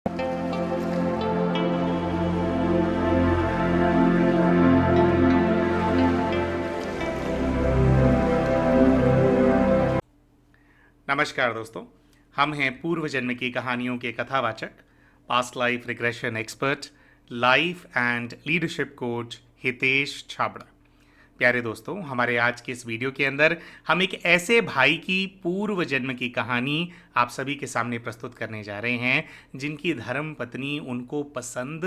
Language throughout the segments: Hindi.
नमस्कार दोस्तों। हम हैं पूर्व जन्म की कहानियों के कथावाचक, past life regression expert, life and leadership coach Hitesh Chhabra. प्यारे दोस्तों, हमारे आज के इस वीडियो के अंदर हम एक ऐसे भाई की पूर्व जन्म की कहानी आप सभी के सामने प्रस्तुत करने जा रहे हैं जिनकी धर्म पत्नी उनको पसंद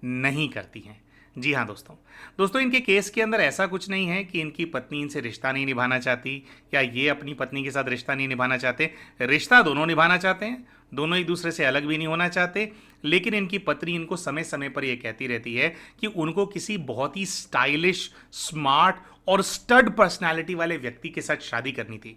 नहीं करती हैं। जी हाँ दोस्तों, इनके केस के अंदर ऐसा कुछ नहीं है कि इनकी पत्नी इनसे रिश्ता नहीं निभाना चाहती या ये अपनी पत्नी के साथ रिश्ता नहीं निभाना चाहते। रिश्ता दोनों निभाना चाहते हैं, दोनों एक दूसरे से अलग भी नहीं होना चाहते। लेकिन इनकी पत्नी इनको समय समय पर यह कहती रहती है कि उनको किसी बहुत ही स्टाइलिश, स्मार्ट और स्टड पर्सनालिटी वाले व्यक्ति के साथ शादी करनी थी।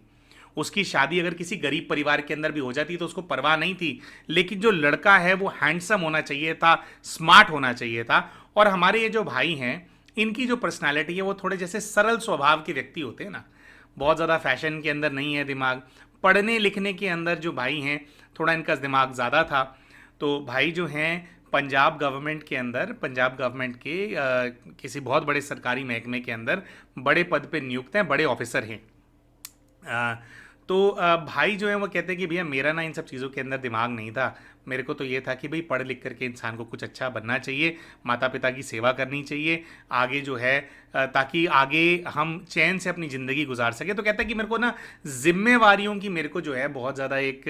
उसकी शादी अगर किसी गरीब परिवार के अंदर भी हो जाती तो उसको परवाह नहीं थी, लेकिन जो लड़का है वो हैंडसम होना चाहिए था, स्मार्ट होना चाहिए था। और हमारे ये जो भाई हैं, इनकी जो पर्सनालिटी है वो थोड़े जैसे सरल स्वभाव के व्यक्ति होते हैं ना, बहुत ज़्यादा फैशन के अंदर नहीं है दिमाग। पढ़ने लिखने के अंदर जो भाई हैं थोड़ा इनका दिमाग ज़्यादा था। तो भाई जो हैं पंजाब गवर्नमेंट के अंदर, पंजाब गवर्नमेंट के किसी बहुत बड़े सरकारी महकमे के अंदर बड़े पद पे नियुक्त हैं, बड़े ऑफिसर हैं। भाई जो है वो कहते हैं कि भैया मेरा ना इन सब चीज़ों के अंदर दिमाग नहीं था। मेरे को तो ये था कि भाई पढ़ लिख करके इंसान को कुछ अच्छा बनना चाहिए, माता पिता की सेवा करनी चाहिए, आगे जो है ताकि आगे हम चैन से अपनी ज़िंदगी गुजार सके। तो कहता है कि मेरे को ना जिम्मेवारियों की, मेरे को जो है बहुत ज़्यादा एक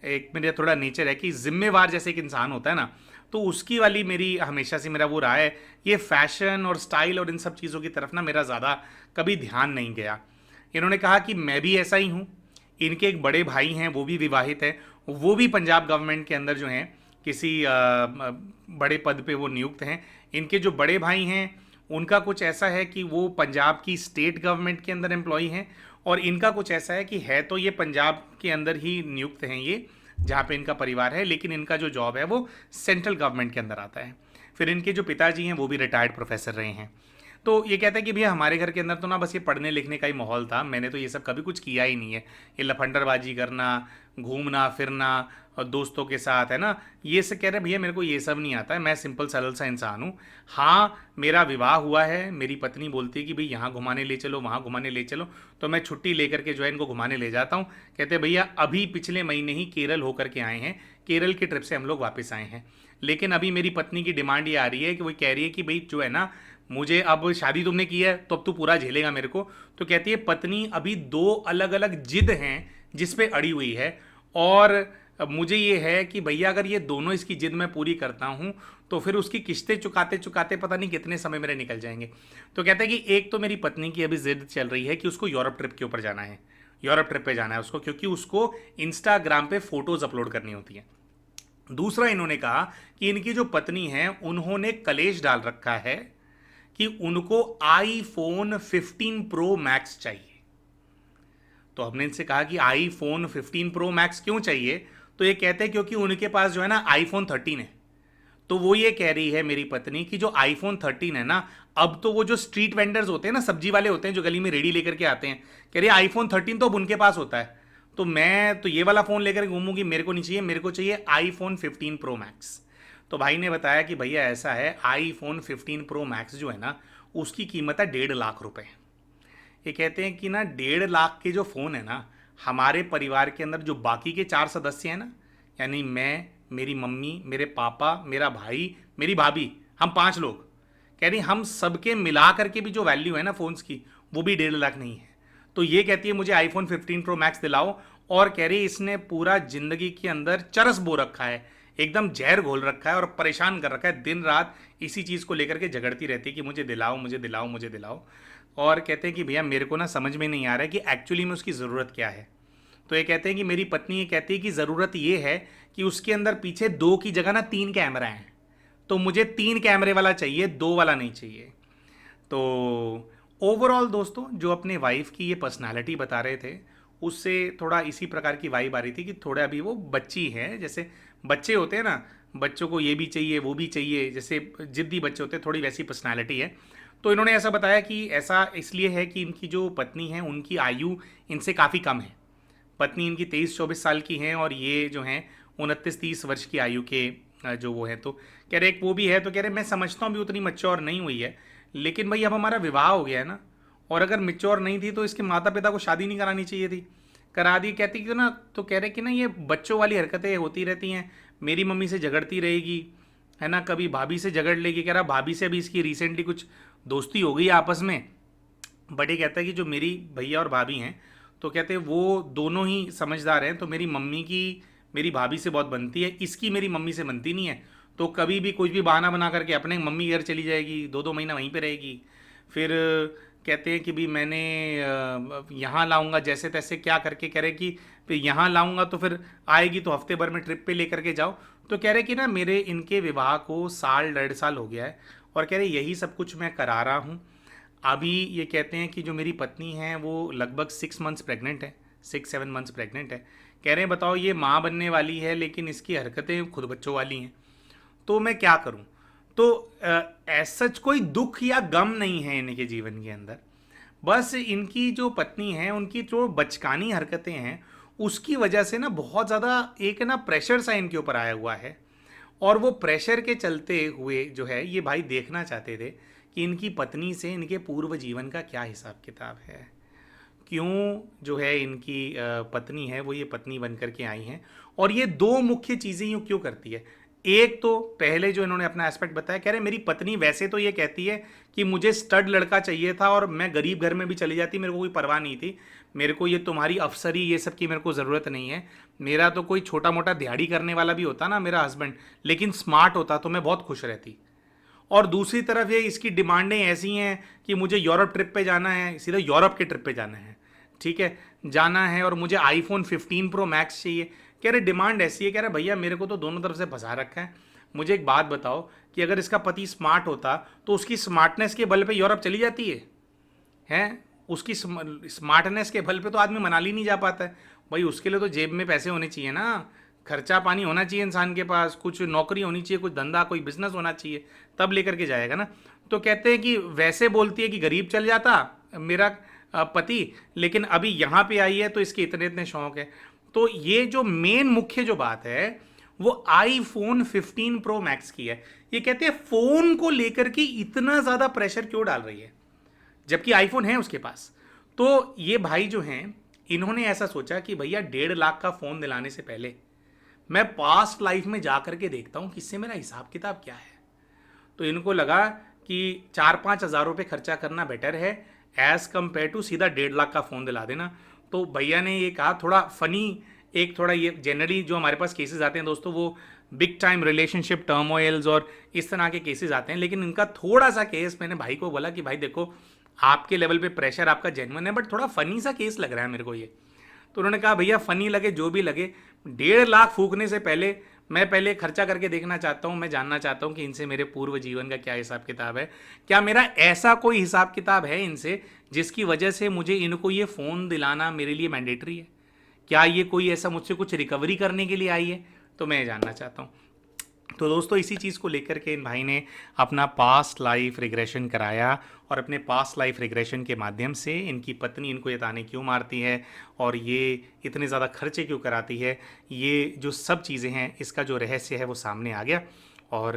एक मेरा थोड़ा नेचर है कि जिम्मेवार जैसे एक इंसान होता है ना, तो उसकी वाली मेरी हमेशा से मेरा वो रहा है। ये फैशन और स्टाइल और इन सब चीज़ों की तरफ ना मेरा ज़्यादा कभी ध्यान नहीं गया। इन्होंने कहा कि मैं भी ऐसा ही हूँ। इनके एक बड़े भाई हैं, वो भी विवाहित है, वो भी पंजाब गवर्नमेंट के अंदर जो हैं किसी बड़े पद पे वो नियुक्त हैं। इनके जो बड़े भाई हैं उनका कुछ ऐसा है कि वो पंजाब की स्टेट गवर्नमेंट के अंदर एम्प्लॉई हैं, और इनका कुछ ऐसा है कि है तो ये पंजाब के अंदर ही नियुक्त हैं ये, जहाँ पे इनका परिवार है, लेकिन इनका जो जॉब है वो सेंट्रल गवर्नमेंट के अंदर आता है। फिर इनके जो पिताजी हैं वो भी रिटायर्ड प्रोफेसर रहे हैं। तो ये कहता है कि भैया हमारे घर के अंदर तो ना बस ये पढ़ने लिखने का ही माहौल था, मैंने तो ये सब कभी कुछ किया ही नहीं है। ये लफंडरबाजी करना, घूमना फिरना और दोस्तों के साथ, है ना, ये सब कह रहे हैं भैया मेरे को ये सब नहीं आता है, मैं सिंपल सरल सा इंसान हूँ। हाँ, मेरा विवाह हुआ है, मेरी पत्नी बोलती है कि भाई यहाँ घुमाने ले चलो, वहाँ घुमाने ले चलो, तो मैं छुट्टी लेकर के जो है इनको घुमाने ले जाता हूँ। कहते हैं भैया अभी पिछले महीने ही केरल होकर के आए हैं, केरल की ट्रिप से हम लोग वापस आए हैं। लेकिन अभी मेरी पत्नी की डिमांड ये आ रही है कि वो कह रही है कि भाई जो है ना, मुझे अब शादी तुमने की है तो अब तू पूरा झेलेगा मेरे को। तो कहती है पत्नी अभी दो अलग अलग जिद हैं जिस पे अड़ी हुई है, और मुझे ये है कि भैया अगर ये दोनों इसकी जिद मैं पूरी करता हूँ तो फिर उसकी किस्तें चुकाते चुकाते पता नहीं कितने समय मेरे निकल जाएंगे। तो कहते हैं कि एक तो मेरी पत्नी की अभी जिद चल रही है कि उसको यूरोप ट्रिप के ऊपर जाना है, यूरोप ट्रिप पे जाना है उसको, क्योंकि उसको इंस्टाग्राम पे फोटोज अपलोड करनी होती है। दूसरा इन्होंने कहा कि इनकी जो पत्नी है उन्होंने कलेश डाल रखा है कि उनको आईफोन 15 प्रो मैक्स चाहिए। तो हमने इनसे कहा कि आईफोन 15 प्रो मैक्स क्यों चाहिए, तो ये कहते हैं क्योंकि उनके पास जो है ना आईफोन 13 है। तो वो ये कह रही है मेरी पत्नी कि जो आईफोन 13 है ना, अब तो वो जो स्ट्रीट वेंडर्स होते हैं ना, सब्जी वाले होते हैं जो गली में रेडी लेकर के आते हैं, कह रही है आईफोन 13 तो अब उनके पास होता है, तो मैं तो ये वाला फ़ोन लेकर घूमूंगी, मेरे को नहीं चाहिए, मेरे को चाहिए आईफोन 15 प्रो मैक्स। तो भाई ने बताया कि भैया ऐसा है, आईफोन 15 प्रो मैक्स जो है ना उसकी कीमत है 1.5 लाख रुपए। ये कहते हैं कि ना 1.5 लाख के जो फ़ोन है ना, हमारे परिवार के अंदर जो बाकी के 4 सदस्य हैं ना, यानी मैं, मेरी मम्मी, मेरे पापा, मेरा भाई, मेरी भाभी, हम 5 लोग, कह रही हम सबके मिला करके भी जो वैल्यू है ना फ़ोन्स की, वो भी 1.5 लाख नहीं है। तो ये कहती है मुझे आईफोन 15 प्रो मैक्स दिलाओ, और कह रही इसने पूरा ज़िंदगी के अंदर चरस बो रखा है, एकदम जहर घोल रखा है और परेशान कर रखा है, दिन रात इसी चीज़ को लेकर के झगड़ती रहती है कि मुझे दिलाओ, मुझे दिलाओ, मुझे दिलाओ। और कहते हैं कि भैया मेरे को ना समझ में नहीं आ रहा है कि एक्चुअली में उसकी ज़रूरत क्या है। तो ये कहते हैं कि मेरी पत्नी ये कहती है कि ज़रूरत ये है कि उसके अंदर पीछे 2 की जगह ना 3 कैमरा हैं, तो मुझे 3 कैमरे वाला चाहिए, 2 वाला नहीं चाहिए। तो ओवरऑल दोस्तों, जो अपने वाइफ की ये पर्सनालिटी बता रहे थे, उससे थोड़ा इसी प्रकार की वाइब आ रही थी कि थोड़ा अभी वो बच्ची है, जैसे बच्चे होते हैं ना, बच्चों को ये भी चाहिए वो भी चाहिए, जैसे जिद्दी बच्चे होते हैं, थोड़ी वैसी पर्सनालिटी है। तो इन्होंने ऐसा बताया कि ऐसा इसलिए है कि इनकी जो पत्नी है उनकी आयु इनसे काफ़ी कम है। पत्नी इनकी 23-24 साल की हैं और ये जो हैं 29-30 वर्ष की आयु के जो वो है, तो कह रहे एक वो भी है, तो कह रहे मैं समझता हूँ भी उतनी मैच्योर नहीं हुई है, लेकिन भाई अब हमारा विवाह हो गया है ना, और अगर मैच्योर नहीं थी तो इसके माता पिता को शादी नहीं करानी चाहिए थी, करा दी। कहती कि ना, तो कह रहे कि ना ये बच्चों वाली हरकतें होती रहती हैं, मेरी मम्मी से झगड़ती रहेगी, है ना, कभी भाभी से झगड़ लेगी। कह रहा भाभी से अभी इसकी रिसेंटली कुछ दोस्ती हो गई है आपस में, बट ये कहता है कि जो मेरी भैया और भाभी हैं, तो कहते हैं वो दोनों ही समझदार हैं, तो मेरी मम्मी की मेरी भाभी से बहुत बनती है, इसकी मेरी मम्मी से बनती नहीं है, तो कभी भी कुछ भी बहाना बना करके अपने मम्मी घर चली जाएगी, 2-2 महीना वहीं पे रहेगी। फिर कहते हैं कि भी मैंने यहाँ लाऊंगा जैसे तैसे क्या करके, कह रहे कि फिर यहाँ लाऊंगा तो फिर आएगी तो हफ्ते भर में ट्रिप पे लेकर के जाओ। तो कह रहे कि ना मेरे इनके विवाह को साल 1.5 साल हो गया है, और कह रहे यही सब कुछ मैं करा रहा हूँ। अभी ये कहते हैं कि जो मेरी पत्नी है वो लगभग 6 मंथ्स प्रेग्नेंट है, 6-7 मंथ्स प्रेग्नेंट है। कह रहे हैं बताओ ये माँ बनने वाली है, लेकिन इसकी हरकतें खुद बच्चों वाली हैं, तो मैं क्या करूं। तो ऐसा सच कोई दुख या गम नहीं है इनके जीवन के अंदर, बस इनकी जो पत्नी है उनकी जो बचकानी हरकतें हैं उसकी वजह से ना बहुत ज़्यादा एक ना प्रेशर सा इनके ऊपर आया हुआ है। और वो प्रेशर के चलते हुए जो है ये भाई देखना चाहते थे कि इनकी पत्नी से इनके पूर्व जीवन का क्या हिसाब किताब है, क्यों जो है इनकी पत्नी है वो ये पत्नी बन करके आई हैं, और ये दो मुख्य चीज़ें यूँ क्यों करती है। एक तो पहले जो इन्होंने अपना एस्पेक्ट बताया, कह रहे मेरी पत्नी वैसे तो ये कहती है कि मुझे स्टड लड़का चाहिए था और मैं गरीब घर में भी चली जाती, मेरे को कोई परवाह नहीं थी, मेरे को ये तुम्हारी अफसरी ये सब की मेरे को ज़रूरत नहीं है, मेरा तो कोई छोटा मोटा दिहाड़ी करने वाला भी होता ना मेरा हस्बैंड, लेकिन स्मार्ट होता तो मैं बहुत खुश रहती। और दूसरी तरफ ये इसकी डिमांडें ऐसी हैं कि मुझे यूरोप ट्रिप पे जाना है, सीधा यूरोप के ट्रिप पे जाना है, ठीक है, जाना है, और मुझे आईफोन 15 प्रो मैक्स चाहिए। कह रहे डिमांड ऐसी है, कह रहे भैया मेरे को तो दोनों तरफ से फंसा रखा है, मुझे एक बात बताओ कि अगर इसका पति स्मार्ट होता तो उसकी स्मार्टनेस के बल पे यूरोप चली जाती है, हैं, उसकी स्मार्टनेस के बल पे तो आदमी मनाली नहीं जा पाता है। भाई उसके लिए तो जेब में पैसे होने चाहिए ना, खर्चा पानी होना चाहिए इंसान के पास, कुछ नौकरी होनी चाहिए, कुछ धंधा कोई बिजनेस होना चाहिए, तब लेकर के जाएगा ना। तो कहते हैं कि वैसे बोलती है कि गरीब चल जाता मेरा पति, लेकिन अभी यहाँ पे आई है तो इसके इतने इतने शौक है। तो ये जो मेन मुख्य जो बात है वो आईफोन 15 प्रो मैक्स की है। ये कहते हैं फोन को लेकर के इतना ज्यादा प्रेशर क्यों डाल रही है, जबकि आईफोन है उसके पास। तो ये भाई जो हैं इन्होंने ऐसा सोचा कि भैया 1.5 लाख का फोन दिलाने से पहले मैं पास्ट लाइफ में जा करके देखता हूं कि इससे मेरा हिसाब किताब क्या है। तो इनको लगा कि 4-5 हज़ार रुपये खर्चा करना बेटर है एज कम्पेयर टू सीधा 1.5 लाख का फ़ोन दिला देना। तो भैया ने ये कहा, थोड़ा फनी, एक थोड़ा ये जनरली जो हमारे पास केसेस आते हैं दोस्तों वो बिग टाइम रिलेशनशिप टर्मोइल्स और इस तरह के केसेस आते हैं, लेकिन इनका थोड़ा सा केस मैंने भाई को बोला कि भाई देखो आपके लेवल पे प्रेशर आपका जेन्युइन है, बट थोड़ा फनी सा केस लग रहा है मेरे को ये। तो उन्होंने कहा भैया फनी लगे जो भी लगे, 1.5 लाख फूकने से पहले मैं पहले खर्चा करके देखना चाहता हूँ, मैं जानना चाहता हूँ कि इनसे मेरे पूर्व जीवन का क्या हिसाब किताब है, क्या मेरा ऐसा कोई हिसाब किताब है इनसे जिसकी वजह से मुझे इनको ये फ़ोन दिलाना मेरे लिए मैंडेटरी है, क्या ये कोई ऐसा मुझसे कुछ रिकवरी करने के लिए आई है, तो मैं जानना चाहता हूँ। तो दोस्तों इसी चीज़ को लेकर के इन भाई ने अपना पास्ट लाइफ रिग्रेशन कराया, और अपने पास्ट लाइफ रिग्रेशन के माध्यम से इनकी पत्नी इनको ये ताने क्यों मारती है और ये इतने ज़्यादा खर्चे क्यों कराती है, ये जो सब चीज़ें हैं इसका जो रहस्य है वो सामने आ गया। और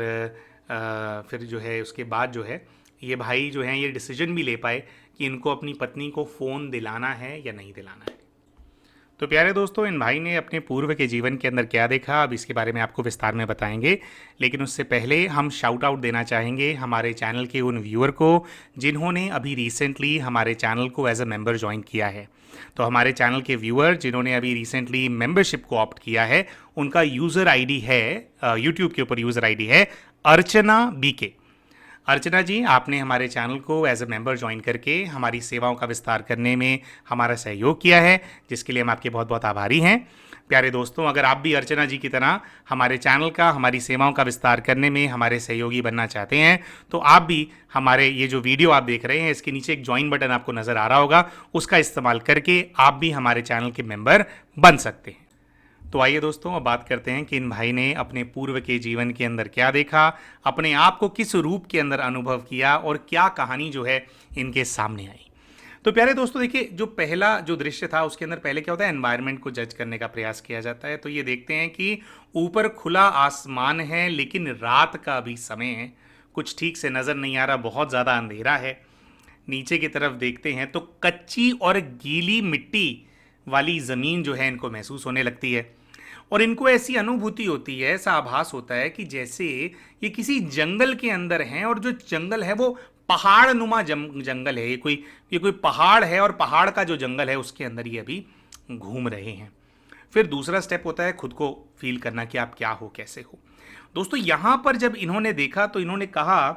फिर जो है उसके बाद जो है ये भाई जो हैं ये डिसीजन भी ले पाए कि इनको अपनी पत्नी को फ़ोन दिलाना है या नहीं दिलाना है। तो प्यारे दोस्तों इन भाई ने अपने पूर्व के जीवन के अंदर क्या देखा, अब इसके बारे में आपको विस्तार में बताएंगे, लेकिन उससे पहले हम शाउट आउट देना चाहेंगे हमारे चैनल के उन व्यूअर को जिन्होंने अभी रिसेंटली हमारे चैनल को एज अ मेंबर ज्वाइन किया है। तो हमारे चैनल के व्यूअर जिन्होंने अभी रिसेंटली मेंबरशिप को ऑप्ट किया है उनका यूज़र आईडी है, यूट्यूब के ऊपर यूज़र आईडी है अर्चना बीके। अर्चना जी, आपने हमारे चैनल को एज ए मेंबर ज्वाइन करके हमारी सेवाओं का विस्तार करने में हमारा सहयोग किया है, जिसके लिए हम आपके बहुत बहुत आभारी हैं। प्यारे दोस्तों, अगर आप भी अर्चना जी की तरह हमारे चैनल का, हमारी सेवाओं का विस्तार करने में हमारे सहयोगी बनना चाहते हैं, तो आप भी हमारे ये जो वीडियो आप देख रहे हैं इसके नीचे एक ज्वाइन बटन आपको नज़र आ रहा होगा, उसका इस्तेमाल करके आप भी हमारे चैनल के मेंबर बन सकते हैं। तो आइए दोस्तों अब बात करते हैं कि इन भाई ने अपने पूर्व के जीवन के अंदर क्या देखा, अपने आप को किस रूप के अंदर अनुभव किया और क्या कहानी जो है इनके सामने आई। तो प्यारे दोस्तों देखिए, जो पहला जो दृश्य था उसके अंदर पहले क्या होता है, एनवायरनमेंट को जज करने का प्रयास किया जाता है। तो ये देखते हैं कि ऊपर खुला आसमान है लेकिन रात का भी समय है, कुछ ठीक से नज़र नहीं आ रहा, बहुत ज़्यादा अंधेरा है। नीचे की तरफ देखते हैं तो कच्ची और गीली मिट्टी वाली ज़मीन जो है इनको महसूस होने लगती है, और इनको ऐसी अनुभूति होती है, ऐसा आभास होता है कि जैसे ये किसी जंगल के अंदर हैं, और जो जंगल है वो पहाड़ नुमा जंगल है। ये कोई पहाड़ है, और पहाड़ का जो जंगल है उसके अंदर ये अभी घूम रहे हैं। फिर दूसरा स्टेप होता है खुद को फील करना कि आप क्या हो, कैसे हो। दोस्तों यहां पर जब इन्होंने देखा तो इन्होंने कहा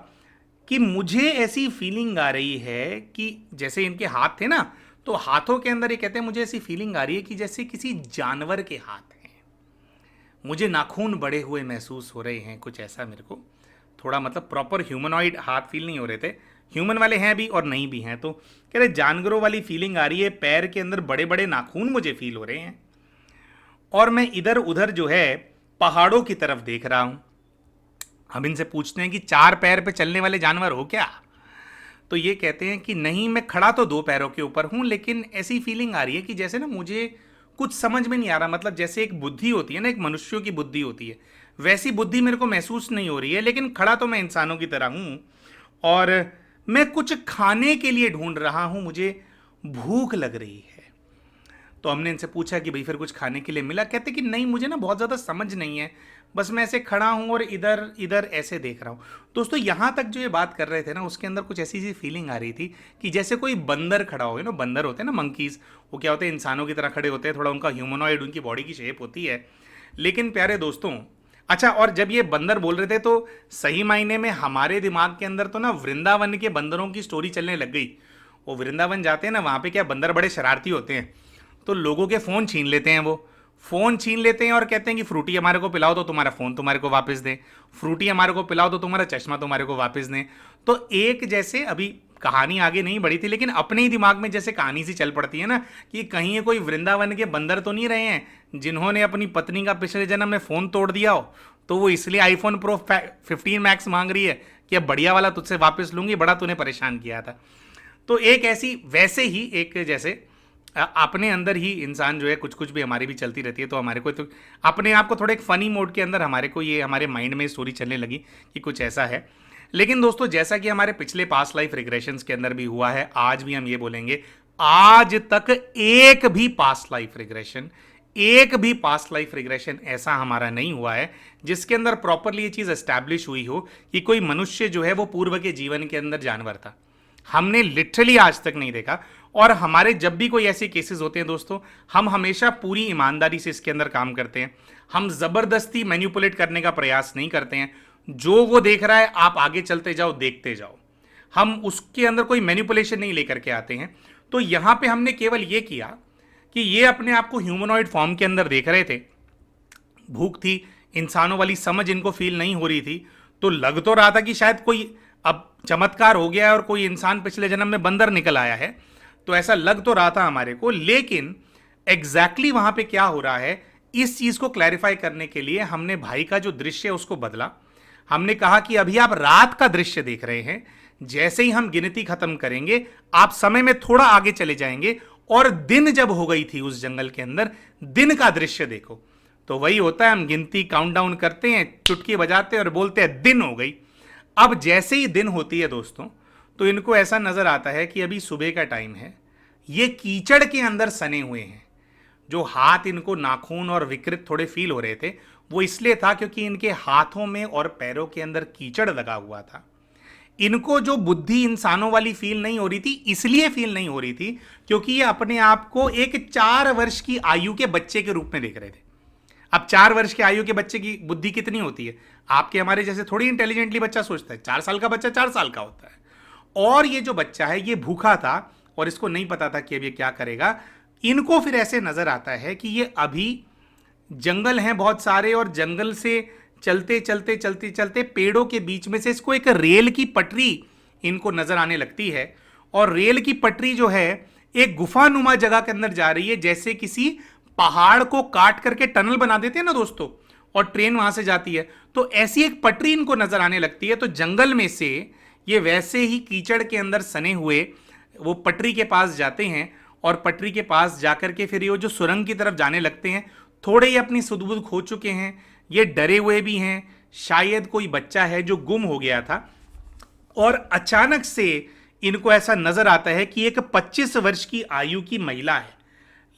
कि मुझे ऐसी फीलिंग आ रही है कि जैसे इनके हाथ थे ना, तो हाथों के अंदर ये कहते हैं मुझे ऐसी फीलिंग आ रही है कि जैसे किसी जानवर के हाथ हैं, मुझे नाखून बड़े हुए महसूस हो रहे हैं, कुछ ऐसा मेरे को थोड़ा, मतलब प्रॉपर ह्यूमनॉइड हाथ फील नहीं हो रहे थे, ह्यूमन वाले हैं भी और नहीं भी हैं। तो कह रहे जानवरों वाली फीलिंग आ रही है, पैर के अंदर बड़े बड़े नाखून मुझे फील हो रहे हैं, और मैं इधर उधर जो है पहाड़ों की तरफ देख रहा हूं। हम इनसे पूछते हैं कि 4 पैर पे चलने वाले जानवर हो क्या? तो ये कहते हैं कि नहीं, मैं खड़ा तो 2 पैरों के ऊपर हूं, लेकिन ऐसी फीलिंग आ रही है कि जैसे ना मुझे कुछ समझ में नहीं आ रहा, मतलब जैसे एक बुद्धि होती है ना, एक मनुष्यों की बुद्धि होती है, वैसी बुद्धि मेरे को महसूस नहीं हो रही है, लेकिन खड़ा तो मैं इंसानों की तरह हूं, और मैं कुछ खाने के लिए ढूंढ रहा हूं, मुझे भूख लग रही है। तो हमने इनसे पूछा कि भाई फिर कुछ खाने के लिए मिला? कहते कि नहीं, मुझे ना बहुत ज़्यादा समझ नहीं है, बस मैं ऐसे खड़ा हूँ और इधर इधर ऐसे देख रहा हूँ। दोस्तों यहाँ तक जो ये बात कर रहे थे ना, उसके अंदर कुछ ऐसी सी फीलिंग आ रही थी कि जैसे कोई बंदर खड़ा हो, ना बंदर होते हैं ना, मंकीज़, वो क्या होते हैं, इंसानों की तरह खड़े होते हैं, थोड़ा उनका ह्यूमनॉइड, उनकी बॉडी की शेप होती है। लेकिन प्यारे दोस्तों, अच्छा, और जब ये बंदर बोल रहे थे तो सही मायने में हमारे दिमाग के अंदर तो ना वृंदावन के बंदरों की स्टोरी चलने लग गई। वो वृंदावन जाते हैं ना, वहाँ पे क्या बंदर बड़े शरारती होते हैं, तो लोगों के फ़ोन छीन लेते हैं, वो फ़ोन छीन लेते हैं और कहते हैं कि फ्रूटी हमारे को पिलाओ तो तुम्हारा फ़ोन तुम्हारे को वापस दें, फ्रूटी हमारे को पिलाओ तो तुम्हारा चश्मा तुम्हारे को वापस दें। तो एक जैसे अभी कहानी आगे नहीं बढ़ी थी, लेकिन अपने ही दिमाग में जैसे कहानी सी चल पड़ती है ना कि कहीं ये कोई वृंदावन के बंदर तो नहीं रहे हैं जिन्होंने अपनी पत्नी का पिछले जन्म में फ़ोन तोड़ दिया हो, तो वो इसलिए आईफोन प्रो 15 मैक्स मांग रही है कि अब बढ़िया वाला तुझसे वापस लूंगी, बड़ा तूने परेशान किया था। तो एक ऐसी, वैसे ही एक जैसे अपने अंदर ही इंसान जो है कुछ कुछ भी हमारी भी चलती रहती है, तो हमारे को तो अपने आप को थोड़े एक फ़नी मोड के अंदर हमारे को ये हमारे माइंड में स्टोरी चलने लगी कि कुछ ऐसा है। लेकिन दोस्तों जैसा कि हमारे पिछले पास्ट लाइफ रिग्रेशंस के अंदर भी हुआ है, आज भी हम ये बोलेंगे, आज तक एक भी पास्ट लाइफ रिग्रेशन ऐसा हमारा नहीं हुआ है जिसके अंदर प्रॉपरली ये चीज़ एस्टैब्लिश हुई हो कि कोई मनुष्य जो है वो पूर्व के जीवन के अंदर जानवर था। हमने लिटरली आज तक नहीं देखा। और हमारे जब भी कोई ऐसे केसेस होते हैं दोस्तों, हम हमेशा पूरी ईमानदारी से इसके अंदर काम करते हैं। हम ज़बरदस्ती मैनिपुलेट करने का प्रयास नहीं करते हैं। जो वो देख रहा है आप आगे चलते जाओ, देखते जाओ, हम उसके अंदर कोई मैनिपुलेशन नहीं लेकर के आते हैं। तो यहाँ पे हमने केवल ये किया कि ये अपने आप को ह्यूमनॉइड फॉर्म के अंदर देख रहे थे, भूख थी, इंसानों वाली समझ इनको फील नहीं हो रही थी, तो लग तो रहा था कि शायद कोई अब चमत्कार हो गया है और कोई इंसान पिछले जन्म में बंदर निकल आया है, तो ऐसा लग तो रहा था हमारे को। लेकिन एग्जैक्टली वहां पे क्या हो रहा है, इस चीज को क्लैरिफाई करने के लिए हमने भाई का जो दृश्य है उसको बदला। हमने कहा कि अभी आप रात का दृश्य देख रहे हैं, जैसे ही हम गिनती खत्म करेंगे आप समय में थोड़ा आगे चले जाएंगे और दिन जब हो गई थी उस जंगल के अंदर, दिन का दृश्य देखो। तो वही होता है, हम गिनती काउंटडाउन करते हैं, चुटकी बजाते हैं और बोलते हैं दिन हो गई। अब जैसे ही दिन होती है दोस्तों, तो इनको ऐसा नजर आता है कि अभी सुबह का टाइम है, ये कीचड़ के अंदर सने हुए हैं। जो हाथ इनको नाखून और विकृत थोड़े फील हो रहे थे, वो इसलिए था क्योंकि इनके हाथों में और पैरों के अंदर कीचड़ लगा हुआ था। इनको जो बुद्धि इंसानों वाली फील नहीं हो रही थी, इसलिए फील नहीं हो रही थी क्योंकि ये अपने आप को एक 4 वर्ष की आयु के बच्चे के रूप में देख रहे थे। अब 4 वर्ष के आयु के बच्चे की बुद्धि कितनी होती है? आपके हमारे जैसे थोड़ी इंटेलिजेंटली बच्चा सोचता है। 4 साल का बच्चा 4 साल का होता है। और ये जो बच्चा है ये भूखा था और इसको नहीं पता था कि अब ये क्या करेगा। इनको फिर ऐसे नजर आता है कि ये अभी जंगल हैं बहुत सारे, और जंगल से चलते चलते चलते चलते पेड़ों के बीच में से इसको एक रेल की पटरी इनको नजर आने लगती है। और रेल की पटरी जो है एक गुफानुमा जगह के अंदर जा रही है, जैसे किसी पहाड़ को काट करके टनल बना देते हैं ना दोस्तों, और ट्रेन वहां से जाती है, तो ऐसी एक पटरी इनको नजर आने लगती है। तो जंगल में से ये वैसे ही कीचड़ के अंदर सने हुए वो पटरी के पास जाते हैं और पटरी के पास जाकर के फिर ये जो सुरंग की तरफ जाने लगते हैं। थोड़े ये अपनी सुध-बुध खो चुके हैं, ये डरे हुए भी हैं, शायद कोई बच्चा है जो गुम हो गया था। और अचानक से इनको ऐसा नजर आता है कि एक 25 वर्ष की आयु की महिला है,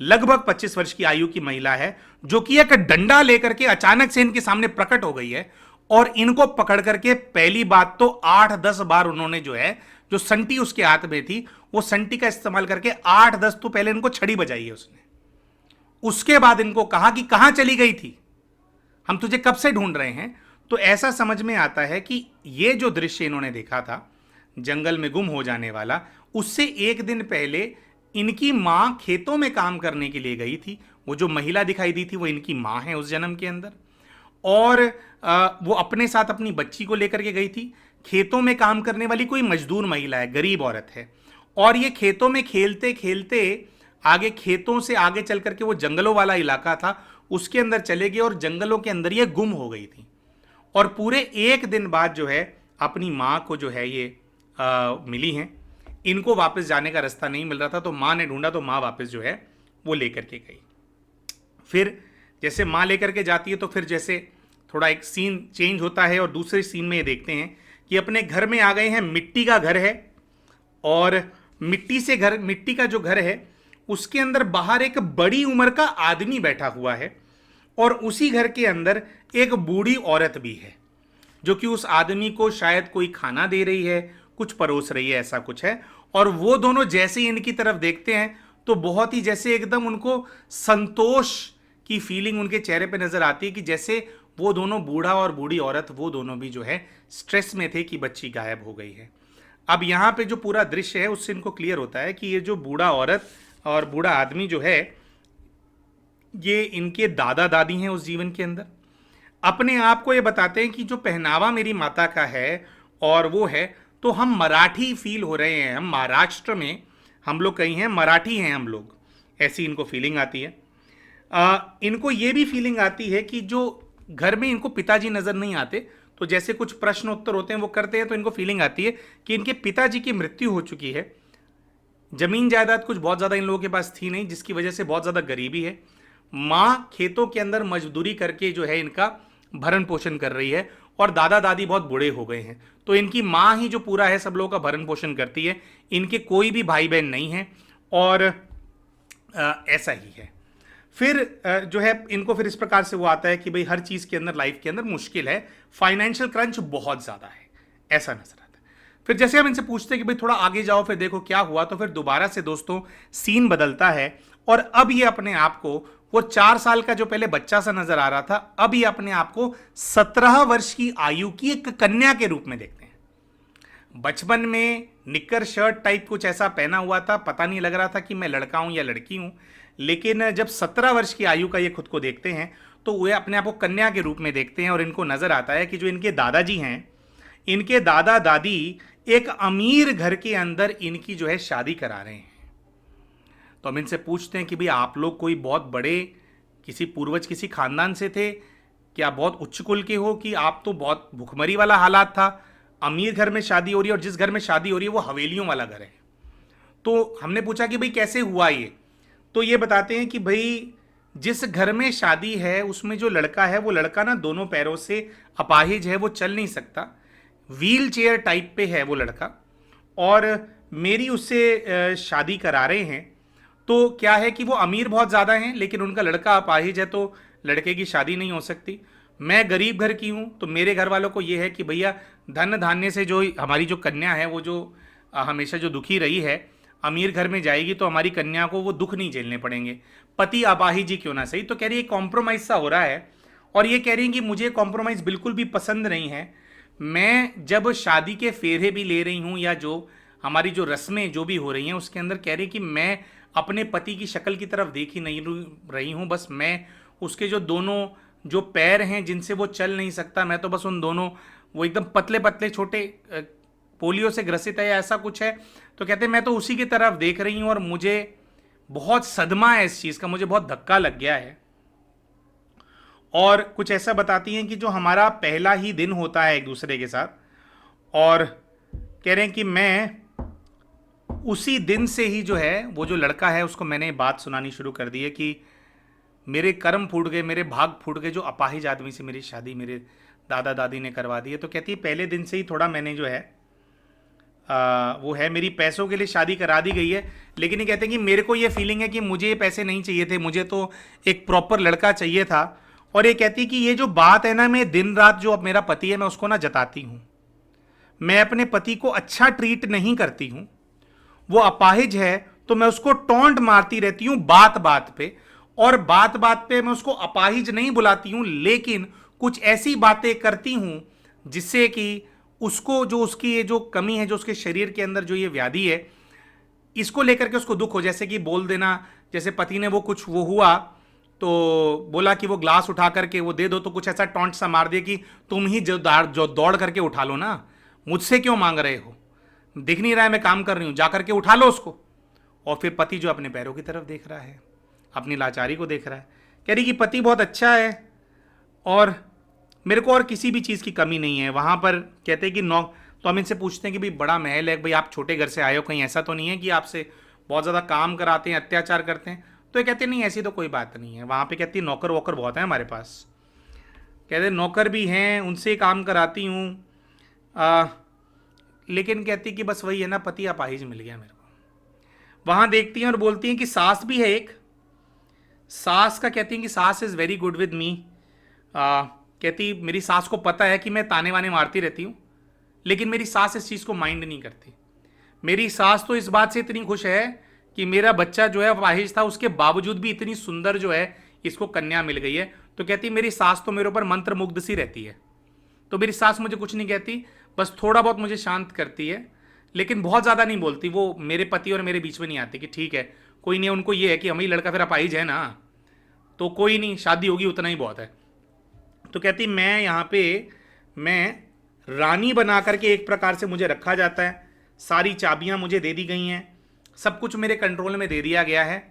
लगभग 25 वर्ष की आयु की महिला है, जो कि एक डंडा लेकर के अचानक से इनके सामने प्रकट हो गई है। और इनको पकड़ करके पहली बात तो 8-10 बार उन्होंने जो है, जो संटी उसके हाथ में थी, वो संटी का इस्तेमाल करके 8-10 तो पहले इनको छड़ी बजाई है उसने। उसके बाद इनको कहा कि कहां चली गई थी, हम तुझे कब से ढूंढ रहे हैं। तो ऐसा समझ में आता है कि ये जो दृश्य इन्होंने देखा था जंगल में गुम हो जाने वाला, उससे एक दिन पहले इनकी मां खेतों में काम करने के लिए गई थी। वो जो महिला दिखाई दी थी वो इनकी मां है उस जन्म के अंदर। और वो अपने साथ अपनी बच्ची को लेकर के गई थी। खेतों में काम करने वाली कोई मजदूर महिला है, गरीब औरत है। और ये खेतों में खेलते खेलते आगे, खेतों से आगे चल करके वो जंगलों वाला इलाका था, उसके अंदर चले गए और जंगलों के अंदर ये गुम हो गई थी। और पूरे एक दिन बाद जो है अपनी माँ को जो है ये मिली हैं। इनको वापस जाने का रास्ता नहीं मिल रहा था, तो माँ ने ढूंढा, तो माँ वापस जो है वो लेकर के गई। फिर जैसे माँ लेकर के जाती है तो फिर जैसे थोड़ा एक सीन चेंज होता है और दूसरे सीन में ये देखते हैं कि अपने घर में आ गए हैं। मिट्टी का घर है और मिट्टी का जो घर है उसके अंदर बाहर एक बड़ी उम्र का आदमी बैठा हुआ है और उसी घर के अंदर एक बूढ़ी औरत भी है, जो कि उस आदमी को शायद कोई खाना दे रही है, कुछ परोस रही है, ऐसा कुछ है। और वो दोनों जैसे ही इनकी तरफ देखते हैं तो बहुत ही जैसे एकदम उनको संतोष की फीलिंग उनके चेहरे पे नजर आती है, कि जैसे वो दोनों, बूढ़ा और बूढ़ी औरत, वो दोनों भी जो है स्ट्रेस में थे कि बच्ची गायब हो गई है। अब यहाँ पे जो पूरा दृश्य है उससे इनको क्लियर होता है कि ये जो बूढ़ा औरत और बूढ़ा आदमी जो है, ये इनके दादा दादी हैं उस जीवन के अंदर। अपने आप को ये बताते हैं कि जो पहनावा मेरी माता का है और वो है, तो हम मराठी फील हो रहे हैं, हम महाराष्ट्र में हम लोग कहीं हैं, मराठी हैं हम लोग, ऐसी इनको फीलिंग आती है। इनको ये भी फीलिंग आती है कि जो घर में इनको पिताजी नजर नहीं आते, तो जैसे कुछ प्रश्न उत्तर होते हैं वो करते हैं, तो इनको फीलिंग आती है कि इनके पिताजी की मृत्यु हो चुकी है। जमीन जायदाद कुछ बहुत ज़्यादा इन लोगों के पास थी नहीं, जिसकी वजह से बहुत ज़्यादा गरीबी है। माँ खेतों के अंदर मजदूरी करके जो है इनका भरण पोषण कर रही है और दादा दादी बहुत बूढ़े हो गए हैं, तो इनकी माँ ही जो पूरा है सब लोगों का भरण पोषण करती है। इनके कोई भी भाई बहन नहीं है और ऐसा ही है। फिर जो है इनको फिर इस प्रकार से वो आता है कि भाई हर चीज़ के अंदर, लाइफ के अंदर मुश्किल है, फाइनेंशियल क्रंच बहुत ज़्यादा है, ऐसा नजर आता है। फिर जैसे हम इनसे पूछते हैं कि भाई थोड़ा आगे जाओ, फिर देखो क्या हुआ, तो फिर दोबारा से दोस्तों सीन बदलता है और अब ये अपने आप को, वो 4 साल का जो पहले बच्चा सा नजर आ रहा था, अब ये अपने आप को 17 वर्ष की आयु की एक कन्या के रूप में देखते हैं। बचपन में निक्कर शर्ट टाइप कुछ ऐसा पहना हुआ था, पता नहीं लग रहा था कि मैं लड़का हूं या लड़की हूं। लेकिन जब 17 वर्ष की आयु का ये खुद को देखते हैं तो वे अपने आप को कन्या के रूप में देखते हैं और इनको नजर आता है कि जो इनके दादाजी हैं, इनके दादा दादी एक अमीर घर के अंदर इनकी जो है शादी करा रहे हैं। तो हम इनसे पूछते हैं कि भाई आप लोग कोई बहुत बड़े किसी पूर्वज किसी खानदान से थे, क्या बहुत उच्च कुल के हो, कि आप तो बहुत भुखमरी वाला हालात था, अमीर घर में शादी हो रही है और जिस घर में शादी हो रही है वो हवेलियों वाला घर है। तो हमने पूछा कि भाई कैसे हुआ ये, तो ये बताते हैं कि भाई जिस घर में शादी है उसमें जो लड़का है, वो लड़का ना दोनों पैरों से अपाहिज है, वो चल नहीं सकता, व्हील चेयर टाइप पे है वो लड़का, और मेरी उससे शादी करा रहे हैं। तो क्या है कि वो अमीर बहुत ज़्यादा हैं लेकिन उनका लड़का अपाहिज है, तो लड़के की शादी नहीं हो सकती। मैं गरीब घर की हूँ, तो मेरे घर वालों को ये है कि भैया धन धान्य से जो हमारी जो कन्या है, वो जो हमेशा जो दुखी रही है, अमीर घर में जाएगी तो हमारी कन्या को वो दुख नहीं झेलने पड़ेंगे, पति अपाहिज ही क्यों ना सही। तो कह रही है कॉम्प्रोमाइज़ सा हो रहा है, और ये कह रही हैं कि मुझे कॉम्प्रोमाइज़ बिल्कुल भी पसंद नहीं है। मैं जब शादी के फेरे भी ले रही हूँ या जो हमारी जो रस्में जो भी हो रही हैं उसके अंदर, कह रही कि मैं अपने पति की शक्ल की तरफ देख ही नहीं रही हूँ, बस मैं उसके जो दोनों जो पैर हैं जिनसे वो चल नहीं सकता, मैं तो बस उन दोनों, वो एकदम पतले पतले छोटे, पोलियो से ग्रसित है या ऐसा कुछ है, तो कहते हैं मैं तो उसी की तरफ देख रही हूँ और मुझे बहुत सदमा है इस चीज़ का, मुझे बहुत धक्का लग गया है। और कुछ ऐसा बताती हैं कि जो हमारा पहला ही दिन होता है एक दूसरे के साथ, और कह रहे हैं कि मैं उसी दिन से ही जो है वो जो लड़का है उसको मैंने बात सुनानी शुरू कर दी है कि मेरे कर्म फूट गए, मेरे भाग फूट गए, जो अपाहिज आदमी से मेरी शादी मेरे दादा दादी ने करवा दी है। तो कहती है पहले दिन से ही थोड़ा मैंने जो है वो है मेरी पैसों के लिए शादी करा दी गई है, लेकिन ये कहते हैं कि मेरे को ये फीलिंग है कि मुझे ये पैसे नहीं चाहिए थे, मुझे तो एक प्रॉपर लड़का चाहिए था। और ये कहती है कि ये जो बात है ना, मैं दिन रात जो अब मेरा पति है मैं उसको ना जताती हूँ, मैं अपने पति को अच्छा ट्रीट नहीं करती हूँ, वो अपाहिज है तो मैं उसको टोंट मारती रहती हूँ बात बात पे, और बात बात पे मैं उसको अपाहिज नहीं बुलाती हूँ, लेकिन कुछ ऐसी बातें करती हूँ जिससे कि उसको जो उसकी ये जो कमी है, जो उसके शरीर के अंदर जो ये व्याधि है, इसको लेकर के उसको दुख हो। जैसे कि बोल देना, जैसे पति ने वो कुछ वो हुआ तो बोला कि वो ग्लास उठा करके वो दे दो, तो कुछ ऐसा टॉन्ट सा मार दिया कि तुम ही जो दौड़ करके उठा लो ना, मुझसे क्यों मांग रहे हो, दिख नहीं रहा है मैं काम कर रही हूं, जा करके उठा लो उसको। और फिर पति जो अपने पैरों की तरफ देख रहा है, अपनी लाचारी को देख रहा है, कह रही कि पति बहुत अच्छा है और मेरे को और किसी भी चीज़ की कमी नहीं है। वहाँ पर कहते हैं कि तो हम इनसे पूछते हैं कि भाई बड़ा महल है, भाई आप छोटे घर से आए हो, कहीं ऐसा तो नहीं है कि आपसे बहुत ज़्यादा काम कराते हैं, अत्याचार करते हैं। तो ये कहते हैं नहीं ऐसी तो कोई बात नहीं है। वहाँ पे कहती है नौकर वोकर बहुत हैं हमारे पास, कहते नौकर भी हैं, उनसे काम कराती हूँ, लेकिन कहती कि बस वही है ना, पति अपाहिज मिल गया मेरे को। वहाँ देखती हैं और बोलती हैं कि सास भी है एक, सास का कहती हैं कि सास is very good with me. कहती मेरी सास को पता है कि मैं ताने वाने मारती रहती हूँ, लेकिन मेरी सास इस चीज़ को माइंड नहीं करती। मेरी सास तो इस बात से इतनी खुश है कि मेरा बच्चा जो है अपाहिज था, उसके बावजूद भी इतनी सुंदर जो है इसको कन्या मिल गई है। तो कहती मेरी सास तो मेरे ऊपर मंत्र मुग्ध सी रहती है, तो मेरी सास मुझे कुछ नहीं कहती, बस थोड़ा बहुत मुझे शांत करती है, लेकिन बहुत ज़्यादा नहीं बोलती। वो मेरे पति और मेरे बीच में नहीं आती कि ठीक है कोई नहीं, उनको ये है कि हमें लड़का फिर अपाहिज है ना, तो कोई नहीं, शादी होगी उतना ही बहुत है। तो कहती मैं यहाँ पे मैं रानी बना करके एक प्रकार से मुझे रखा जाता है, सारी चाबियाँ मुझे दे दी गई हैं, सब कुछ मेरे कंट्रोल में दे दिया गया है,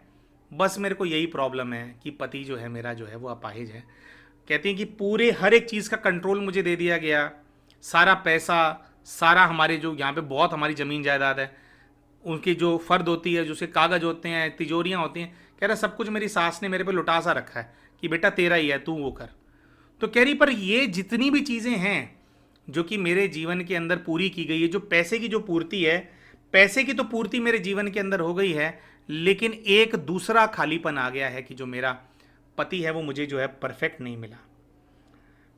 बस मेरे को यही प्रॉब्लम है कि पति जो है मेरा जो है वो अपाहिज है। कहती हैं कि पूरे हर एक चीज़ का कंट्रोल मुझे दे दिया गया, सारा पैसा, सारा हमारे जो यहाँ पे बहुत हमारी ज़मीन जायदाद है, उनकी जो फ़र्द होती है, जो उसके कागज़ होते हैं, तिजोरियाँ होती हैं, कह रहा सब कुछ मेरी सास ने मेरे पे लुटा सा रखा है कि बेटा तेरा ही है, तू वो कर। तो कह रही पर ये जितनी भी चीज़ें हैं जो कि मेरे जीवन के अंदर पूरी की गई है, जो पैसे की जो पूर्ति है, पैसे की तो पूर्ति मेरे जीवन के अंदर हो गई है, लेकिन एक दूसरा खालीपन आ गया है कि जो मेरा पति है वो मुझे जो है परफेक्ट नहीं मिला।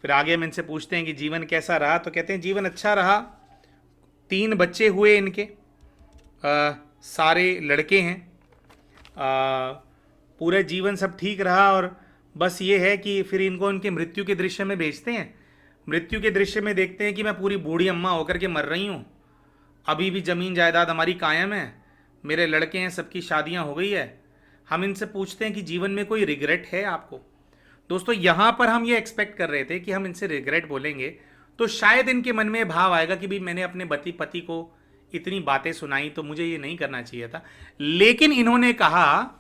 फिर आगे हम इनसे पूछते हैं कि जीवन कैसा रहा, तो कहते हैं जीवन अच्छा रहा, 3 बच्चे हुए इनके, सारे लड़के हैं, पूरा जीवन सब ठीक रहा। और बस ये है कि फिर इनको इनके मृत्यु के दृश्य में भेजते हैं, मृत्यु के दृश्य में देखते हैं कि मैं पूरी बूढ़ी अम्मा होकर के मर रही हूँ, अभी भी ज़मीन जायदाद हमारी कायम है, मेरे लड़के हैं, सबकी शादियाँ हो गई है। हम इनसे पूछते हैं कि जीवन में कोई रिग्रेट है आपको। दोस्तों यहाँ पर हम ये एक्सपेक्ट कर रहे थे कि हम इनसे रिग्रेट बोलेंगे तो शायद इनके मन में भाव आएगा कि भाई मैंने अपने पति को इतनी बातें सुनाई तो मुझे ये नहीं करना चाहिए था, लेकिन इन्होंने कहा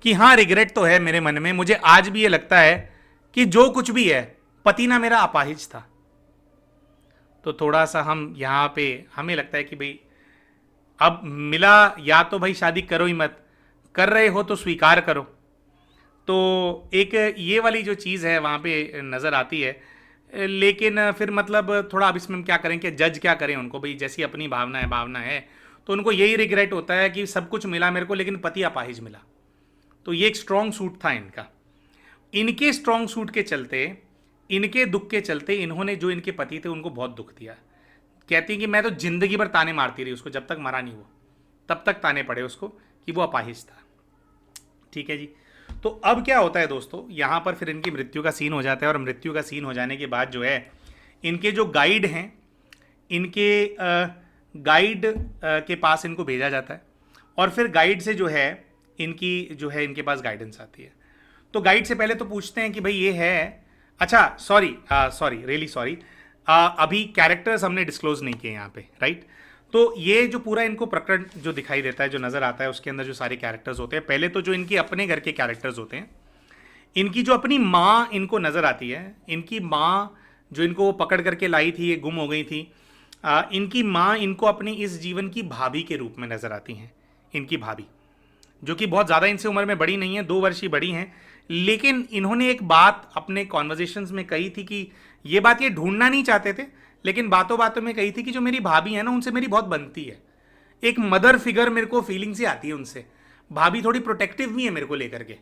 कि हाँ रिग्रेट तो है मेरे मन में, मुझे आज भी ये लगता है कि जो कुछ भी है पति ना मेरा अपाहिज था। तो थोड़ा सा हम यहाँ पे हमें लगता है कि भाई अब मिला, या तो भाई शादी करो ही मत, कर रहे हो तो स्वीकार करो। तो एक ये वाली जो चीज़ है वहाँ पे नज़र आती है, लेकिन फिर मतलब थोड़ा अब इसमें हम क्या करें कि जज क्या करें उनको, भाई जैसी अपनी भावना है तो उनको यही रिग्रेट होता है कि सब कुछ मिला मेरे को लेकिन पति अपाहिज मिला। तो ये एक स्ट्रॉन्ग सूट था इनका, इनके स्ट्रॉन्ग सूट के चलते, इनके दुख के चलते इन्होंने जो इनके पति थे उनको बहुत दुख दिया। कहती हैं कि मैं तो जिंदगी भर ताने मारती रही उसको, जब तक मरा नहीं वो तब तक ताने पड़े उसको कि वो अपाहिज था। ठीक है जी। तो अब क्या होता है दोस्तों, यहाँ पर फिर इनकी मृत्यु का सीन हो जाता है, और मृत्यु का सीन हो जाने के बाद जो है इनके जो गाइड हैं, इनके गाइड के पास इनको भेजा जाता है, और फिर गाइड से जो है इनके पास गाइडेंस आती है। तो गाइड से पहले तो पूछते हैं कि भाई ये है, अच्छा सॉरी रियली सॉरी, अभी कैरेक्टर्स हमने डिस्क्लोज नहीं किए यहाँ पे, राइट। तो ये जो पूरा इनको प्रकरण जो दिखाई देता है, जो नज़र आता है, उसके अंदर जो सारे कैरेक्टर्स होते हैं, पहले तो जो इनके अपने घर के कैरेक्टर्स होते हैं, इनकी जो अपनी माँ इनको नज़र आती है, इनकी माँ जो इनको पकड़ करके लाई थी, ये गुम हो गई थी, इनकी माँ इनको अपनी इस जीवन की भाभी के रूप में नजर आती हैं। इनकी भाभी, जो कि बहुत ज़्यादा इनसे उम्र में बड़ी नहीं है, 2 वर्ष ही बड़ी हैं, लेकिन इन्होंने एक बात अपने कॉन्वर्जेशंस में कही थी कि ये बात ये ढूंढना नहीं चाहते थे, लेकिन बातों बातों में कही थी कि जो मेरी भाभी है ना, उनसे मेरी बहुत बनती है। एक मदर फिगर मेरे को फीलिंग से आती है उनसे। भाभी थोड़ी प्रोटेक्टिव भी है मेरे को लेकर के।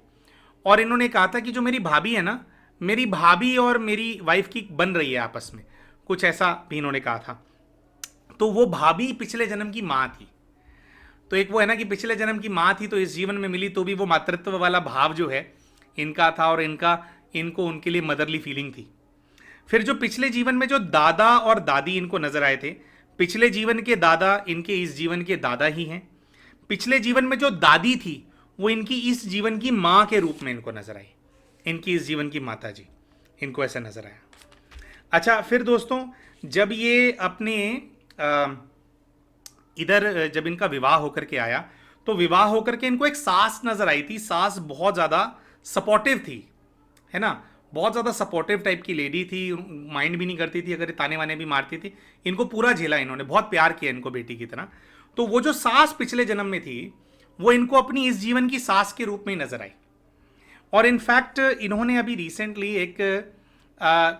और इन्होंने कहा था कि जो मेरी भाभी है ना, मेरी भाभी और मेरी वाइफ की बन रही है आपस में, कुछ ऐसा भी इन्होंने कहा था। तो वो भाभी पिछले जन्म की माँ थी। तो एक वो है ना कि पिछले जन्म की माँ थी तो इस जीवन में मिली, तो भी वो मातृत्व वाला भाव जो है इनका था, और इनको उनके लिए मदरली फीलिंग थी। फिर जो पिछले जीवन में जो दादा और दादी इनको नजर आए थे, पिछले जीवन के दादा इनके इस जीवन के दादा ही हैं। पिछले जीवन में जो दादी थी वो इनकी इस जीवन की माँ के रूप में इनको नजर आई, इनकी इस जीवन की माता जी, इनको ऐसा नजर आया। अच्छा, फिर दोस्तों जब ये अपने इधर जब इनका विवाह होकर के आया, तो विवाह होकर के इनको एक सास नजर आई थी। सास बहुत ज़्यादा सपोर्टिव थी, है ना, बहुत ज़्यादा सपोर्टिव टाइप की लेडी थी, माइंड भी नहीं करती थी, अगर ताने वाने भी मारती थी, इनको पूरा झेला, इन्होंने बहुत प्यार किया इनको बेटी की तरह। तो वो जो सास पिछले जन्म में थी वो इनको अपनी इस जीवन की सास के रूप में ही नजर आई। और इनफैक्ट इन्होंने अभी रिसेंटली एक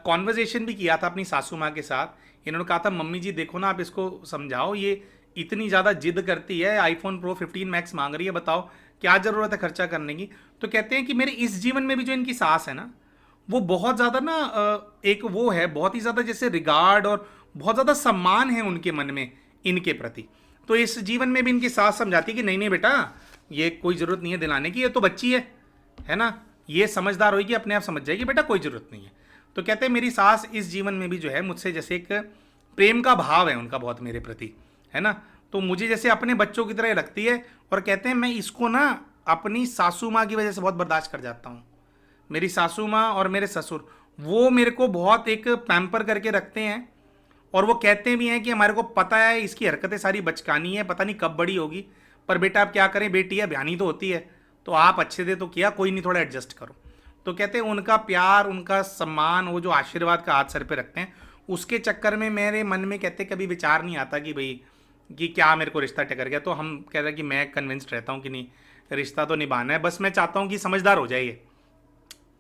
कॉन्वर्जेशन भी किया था अपनी सासू माँ के साथ। इन्होंने कहा था, मम्मी जी देखो ना, आप इसको समझाओ, ये इतनी ज़्यादा जिद करती है, आईफोन प्रो 15 मैक्स मांग रही है, बताओ क्या ज़रूरत है खर्चा करने की। तो कहते हैं कि मेरे इस जीवन में भी जो इनकी सास है ना, वो बहुत ज़्यादा ना एक वो है, बहुत ही ज़्यादा जैसे रिगार्ड और बहुत ज़्यादा सम्मान है उनके मन में इनके प्रति। तो इस जीवन में भी इनकी सास समझाती है कि नहीं नहीं बेटा, ये कोई ज़रूरत नहीं है दिलाने की, ये तो बच्ची है ना, ये समझदार होगी, अपने आप समझ जाएगी, बेटा कोई ज़रूरत नहीं है। तो कहते हैं मेरी सास इस जीवन में भी जो है मुझसे जैसे एक प्रेम का भाव है उनका बहुत मेरे प्रति, है ना, तो मुझे जैसे अपने बच्चों की तरह रखती है। और कहते हैं मैं इसको ना अपनी सासू माँ की वजह से बहुत बर्दाश्त कर जाता हूँ। मेरी सासू माँ और मेरे ससुर वो मेरे को बहुत एक पैम्पर करके रखते हैं, और वो कहते भी हैं कि हमारे को पता है इसकी हरकतें सारी बचकानी है, पता नहीं कब बड़ी होगी, पर बेटा आप क्या करें, बेटी है, बयानी तो होती है, तो आप अच्छे दे तो किया, कोई नहीं, थोड़ा एडजस्ट करो। तो कहते हैं उनका प्यार, उनका सम्मान, वो जो आशीर्वाद का हाथ सर पे रखते हैं, उसके चक्कर में मेरे मन में कहते कभी विचार नहीं आता कि भाई कि क्या मेरे को रिश्ता टकर गया। तो हम कह रहे हैं कि मैं कन्विंस्ड रहता हूँ कि नहीं, रिश्ता तो निभाना है, बस मैं चाहता हूँ कि समझदार हो जाइए।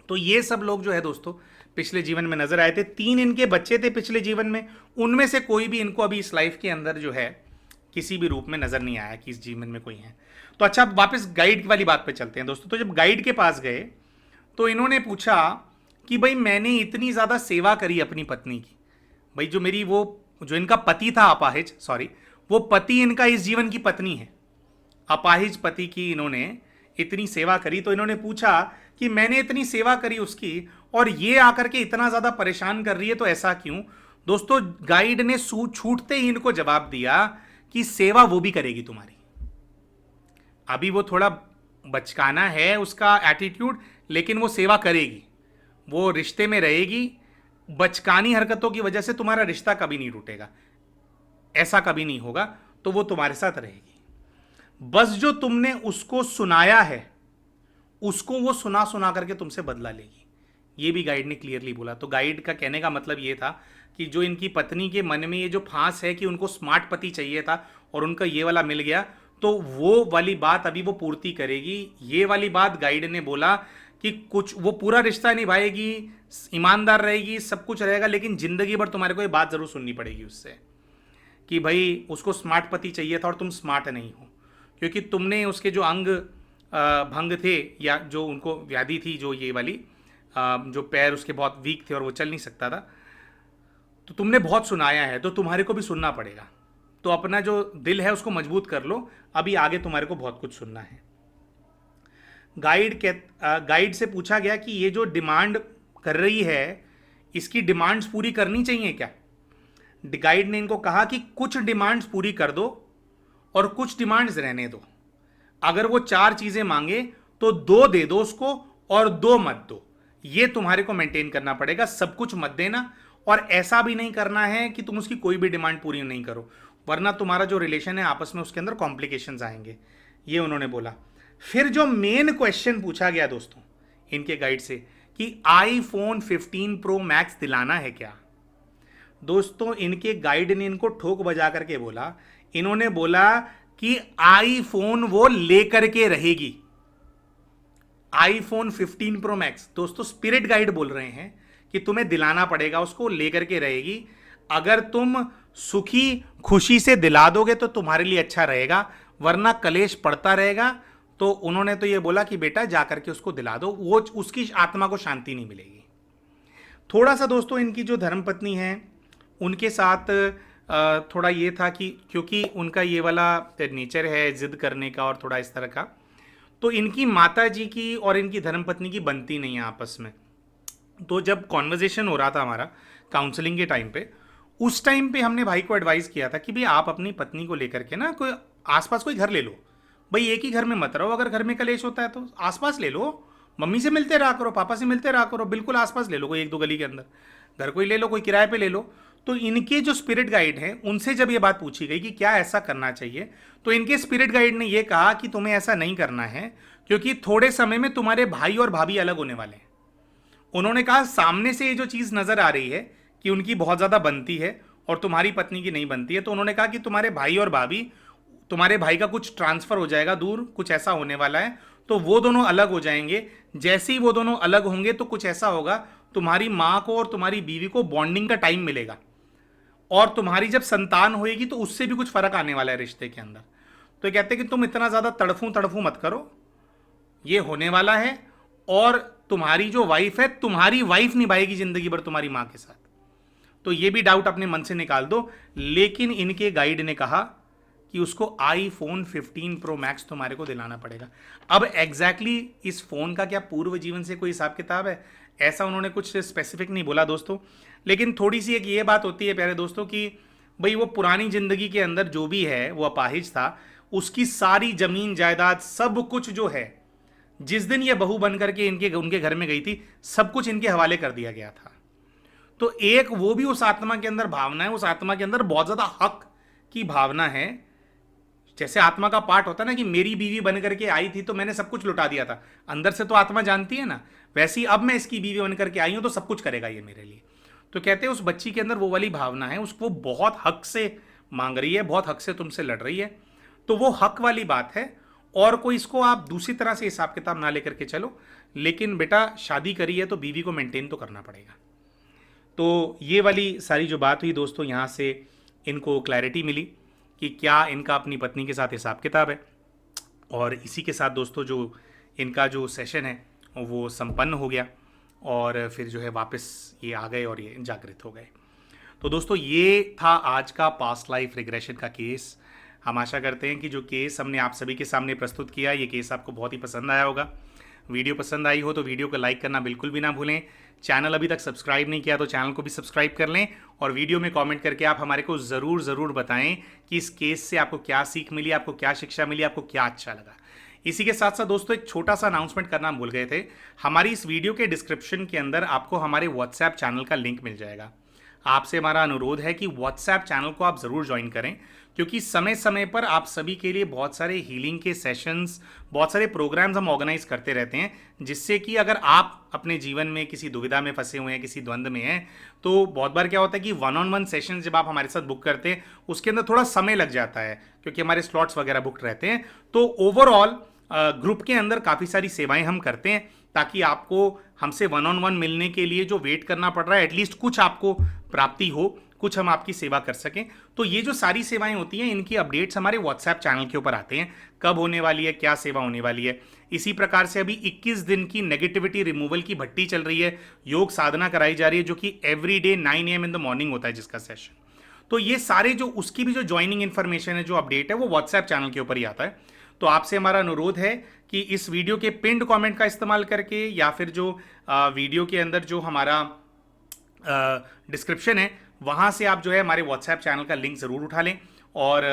तो ये सब लोग जो है दोस्तों पिछले जीवन में नजर आए थे। 3 इनके बच्चे थे पिछले जीवन में, उनमें से कोई भी इनको अभी इस लाइफ के अंदर जो है किसी भी रूप में नजर नहीं आया कि इस जीवन में कोई है। तो अच्छा, अब वापस गाइड वाली बात पे चलते हैं दोस्तों। तो जब गाइड के पास गए तो इन्होंने पूछा कि भाई मैंने इतनी ज़्यादा सेवा करी अपनी पत्नी की, भाई जो मेरी वो जो इनका पति था अपाहिज, सॉरी, वो पति इनका इस जीवन की पत्नी है, अपाहिज पति की इन्होंने इतनी सेवा करी। तो इन्होंने पूछा कि मैंने इतनी सेवा करी उसकी और ये आकर के इतना ज़्यादा परेशान कर रही है, तो ऐसा क्यों। दोस्तों गाइड ने छूटते ही इनको जवाब दिया कि सेवा वो भी करेगी तुम्हारी। अभी वो थोड़ा बचकाना है उसका एटीट्यूड, लेकिन वो सेवा करेगी, वो रिश्ते में रहेगी, बचकानी हरकतों की वजह से तुम्हारा रिश्ता कभी नहीं टूटेगा, ऐसा कभी नहीं होगा, तो वो तुम्हारे साथ रहेगी। बस जो तुमने उसको सुनाया है उसको वो सुना सुना करके तुमसे बदला लेगी, ये भी गाइड ने क्लियरली बोला। तो गाइड का कहने का मतलब ये था कि जो इनकी पत्नी के मन में ये जो फांस है कि उनको स्मार्ट पति चाहिए था और उनका ये वाला मिल गया, तो वो वाली बात अभी वो पूर्ति करेगी। ये वाली बात गाइड ने बोला कि कुछ वो पूरा रिश्ता निभाएगी, ईमानदार रहेगी, सब कुछ रहेगा, लेकिन जिंदगी भर तुम्हारे को ये बात जरूर सुननी पड़ेगी उससे कि भाई उसको स्मार्ट पति चाहिए था और तुम स्मार्ट नहीं हो, क्योंकि तुमने उसके जो अंग भंग थे या जो उनको व्याधि थी, जो ये वाली जो पैर उसके बहुत वीक थे और वो चल नहीं सकता था, तो तुमने बहुत सुनाया है, तो तुम्हारे को भी सुनना पड़ेगा। तो अपना जो दिल है उसको मजबूत कर लो, अभी आगे तुम्हारे को बहुत कुछ सुनना है। गाइड से पूछा गया कि ये जो डिमांड कर रही है इसकी डिमांड्स पूरी करनी चाहिए क्या। गाइड ने इनको कहा कि कुछ डिमांड्स पूरी कर दो और कुछ डिमांड्स रहने दो। अगर वो 4 चीजें मांगे तो 2 दे दो उसको और 2 मत दो, ये तुम्हारे को मेंटेन करना पड़ेगा, सब कुछ मत देना। और ऐसा भी नहीं करना है कि तुम उसकी कोई भी डिमांड पूरी नहीं करो, वरना तुम्हारा जो रिलेशन है आपस में उसके अंदर कॉम्प्लिकेशंस आएंगे, ये उन्होंने बोला। फिर जो मेन क्वेश्चन पूछा गया दोस्तों इनके गाइड से कि आईफोन 15 प्रो मैक्स दिलाना है क्या, दोस्तों इनके गाइड ने इनको ठोक बजा करके बोला, इन्होंने बोला कि आईफोन वो लेकर के रहेगी, आईफोन 15 प्रो मैक्स। दोस्तों स्पिरिट गाइड बोल रहे हैं कि तुम्हें दिलाना पड़ेगा, उसको लेकर के रहेगी। अगर तुम सुखी खुशी से दिला दोगे तो तुम्हारे लिए अच्छा रहेगा, वरना कलेश पड़ता रहेगा। तो उन्होंने तो ये बोला कि बेटा जाकर के उसको दिला दो, वो उसकी आत्मा को शांति नहीं मिलेगी। थोड़ा सा दोस्तों इनकी जो धर्मपत्नी है उनके साथ थोड़ा ये था कि क्योंकि उनका ये वाला नेचर है जिद करने का और थोड़ा इस तरह का, तो इनकी माता जी की और इनकी धर्मपत्नी की बनती नहीं है आपस में। तो जब कॉन्वर्जेशन हो रहा था हमारा काउंसलिंग के टाइम पे, उस टाइम पे हमने भाई को एडवाइस किया था कि भाई आप अपनी पत्नी को लेकर के ना कोई आसपास कोई घर ले लो, भाई एक ही घर में मत रहो। अगर घर में कलेश होता है तो आसपास ले लो, मम्मी से मिलते रहा करो, पापा से मिलते रहा करो, बिल्कुल आसपास ले लो, कोई 1-2 गली के अंदर घर कोई ले लो, कोई किराए पे ले लो। तो इनके जो स्पिरिट गाइड हैं उनसे जब ये बात पूछी गई कि क्या ऐसा करना चाहिए, तो इनके स्पिरिट गाइड ने ये कहा कि तुम्हें ऐसा नहीं करना है, क्योंकि थोड़े समय में तुम्हारे भाई और भाभी अलग होने वाले हैं। उन्होंने कहा सामने से ये जो चीज़ नज़र आ रही है कि उनकी बहुत ज़्यादा बनती है और तुम्हारी पत्नी की नहीं बनती है, तो उन्होंने कहा कि तुम्हारे भाई और भाभी, तुम्हारे भाई का कुछ ट्रांसफ़र हो जाएगा दूर, कुछ ऐसा होने वाला है, तो वो दोनों अलग हो जाएंगे। जैसे ही वो दोनों अलग होंगे तो कुछ ऐसा होगा, तुम्हारी माँ को और तुम्हारी बीवी को बॉन्डिंग का टाइम मिलेगा, और तुम्हारी जब संतान होएगी तो उससे भी कुछ फर्क आने वाला है रिश्ते के अंदर। तो कहते हैं कि तुम इतना ज़्यादा तड़फू मत करो, ये होने वाला है, और तुम्हारी जो वाइफ है तुम्हारी वाइफ निभाएगी जिंदगी भर तुम्हारी माँ के साथ। तो ये भी डाउट अपने मन से निकाल दो। लेकिन इनके गाइड ने कहा कि उसको आईफोन 15 प्रो मैक्स तुम्हारे को दिलाना पड़ेगा। अब एग्जैक्टली इस फोन का क्या पूर्व जीवन से कोई हिसाब किताब है, ऐसा उन्होंने कुछ स्पेसिफिक नहीं बोला दोस्तों। लेकिन थोड़ी सी एक ये बात होती है प्यारे दोस्तों कि भाई वो पुरानी जिंदगी के अंदर जो भी है वो अपाहिज था, उसकी सारी जमीन जायदाद सब कुछ जो है, जिस दिन ये बहू बन करके उनके घर में गई थी, सब कुछ इनके हवाले कर दिया गया था। तो एक वो भी उस आत्मा के अंदर भावना है, उस आत्मा के अंदर बहुत ज्यादा हक की भावना है। जैसे आत्मा का पार्ट होता है ना कि मेरी बीवी बन करके आई थी तो मैंने सब कुछ लुटा दिया था, अंदर से तो आत्मा जानती है ना, वैसे ही अब मैं इसकी बीवी बन करके आई हूं तो सब कुछ करेगा ये मेरे लिए। तो कहते हैं उस बच्ची के अंदर वो वाली भावना है, उसको बहुत हक से मांग रही है, बहुत हक से तुमसे लड़ रही है। तो वो हक वाली बात है, और कोई इसको आप दूसरी तरह से हिसाब किताब ना लेकर के चलो। लेकिन बेटा शादी करी है तो बीवी को मेंटेन तो करना पड़ेगा। तो ये वाली सारी जो बात हुई दोस्तों, यहाँ से इनको क्लैरिटी मिली कि क्या इनका अपनी पत्नी के साथ हिसाब किताब है। और इसी के साथ दोस्तों जो इनका जो सेशन है वो संपन्न हो गया, और फिर जो है वापस ये आ गए और ये जागृत हो गए। तो दोस्तों ये था आज का पास्ट लाइफ रिग्रेशन का केस। हम आशा करते हैं कि जो केस हमने आप सभी के सामने प्रस्तुत किया, ये केस आपको बहुत ही पसंद आया होगा। वीडियो पसंद आई हो तो वीडियो को लाइक करना बिल्कुल भी ना भूलें। चैनल अभी तक सब्सक्राइब नहीं किया तो चैनल को भी सब्सक्राइब कर लें, और वीडियो में कमेंट करके आप हमारे को ज़रूर बताएं कि इस केस से आपको क्या सीख मिली, आपको क्या शिक्षा मिली, आपको क्या अच्छा लगा। इसी के साथ साथ दोस्तों एक छोटा सा अनाउंसमेंट करना भूल गए थे। हमारी इस वीडियो के डिस्क्रिप्शन के अंदर आपको हमारे व्हाट्सएप चैनल का लिंक मिल जाएगा। आपसे हमारा अनुरोध है कि व्हाट्सएप चैनल को आप ज़रूर ज्वाइन करें, क्योंकि समय समय पर आप सभी के लिए बहुत सारे हीलिंग के सेशंस, बहुत सारे प्रोग्राम्स हम ऑर्गेनाइज करते रहते हैं, जिससे कि अगर आप अपने जीवन में किसी दुविधा में फंसे हुए हैं, किसी द्वंद्व में हैं, तो बहुत बार क्या होता है कि 1-on-1 सेशन जब आप हमारे साथ बुक करते हैं उसके अंदर थोड़ा समय लग जाता है, क्योंकि हमारे स्लॉट्स वगैरह बुक रहते हैं। तो ओवरऑल ग्रुप के अंदर काफ़ी सारी सेवाएं हम करते हैं, ताकि आपको हमसे 1-on-1 मिलने के लिए जो वेट करना पड़ रहा है, एटलीस्ट कुछ आपको प्राप्ति हो, कुछ हम आपकी सेवा कर सकें। तो ये जो सारी सेवाएं होती हैं, इनकी अपडेट्स हमारे व्हाट्सएप चैनल के ऊपर आते हैं, कब होने वाली है, क्या सेवा होने वाली है। इसी प्रकार से अभी 21 दिन की नेगेटिविटी रिमूवल की भट्टी चल रही है, योग साधना कराई जा रही है, जो कि every day 9 AM in the morning होता है जिसका सेशन। तो ये सारे जो उसकी भी जो ज्वाइनिंग इन्फॉर्मेशन है, जो अपडेट है, वो व्हाट्सएप चैनल के ऊपर ही आता है। तो आपसे हमारा अनुरोध है कि इस वीडियो के पिंड कमेंट का इस्तेमाल करके, या फिर जो वीडियो के अंदर जो हमारा डिस्क्रिप्शन है वहाँ से आप जो है हमारे व्हाट्सएप चैनल का लिंक ज़रूर उठा लें, और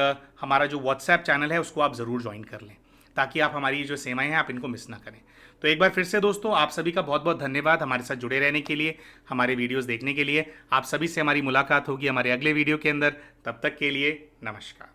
हमारा जो व्हाट्सएप चैनल है उसको आप ज़रूर ज्वाइन कर लें, ताकि आप हमारी जो सेवाएं हैं आप इनको मिस ना करें। तो एक बार फिर से दोस्तों आप सभी का बहुत बहुत धन्यवाद हमारे साथ जुड़े रहने के लिए, हमारे वीडियोज़ देखने के लिए। आप सभी से हमारी मुलाकात होगी हमारे अगले वीडियो के अंदर। तब तक के लिए नमस्कार।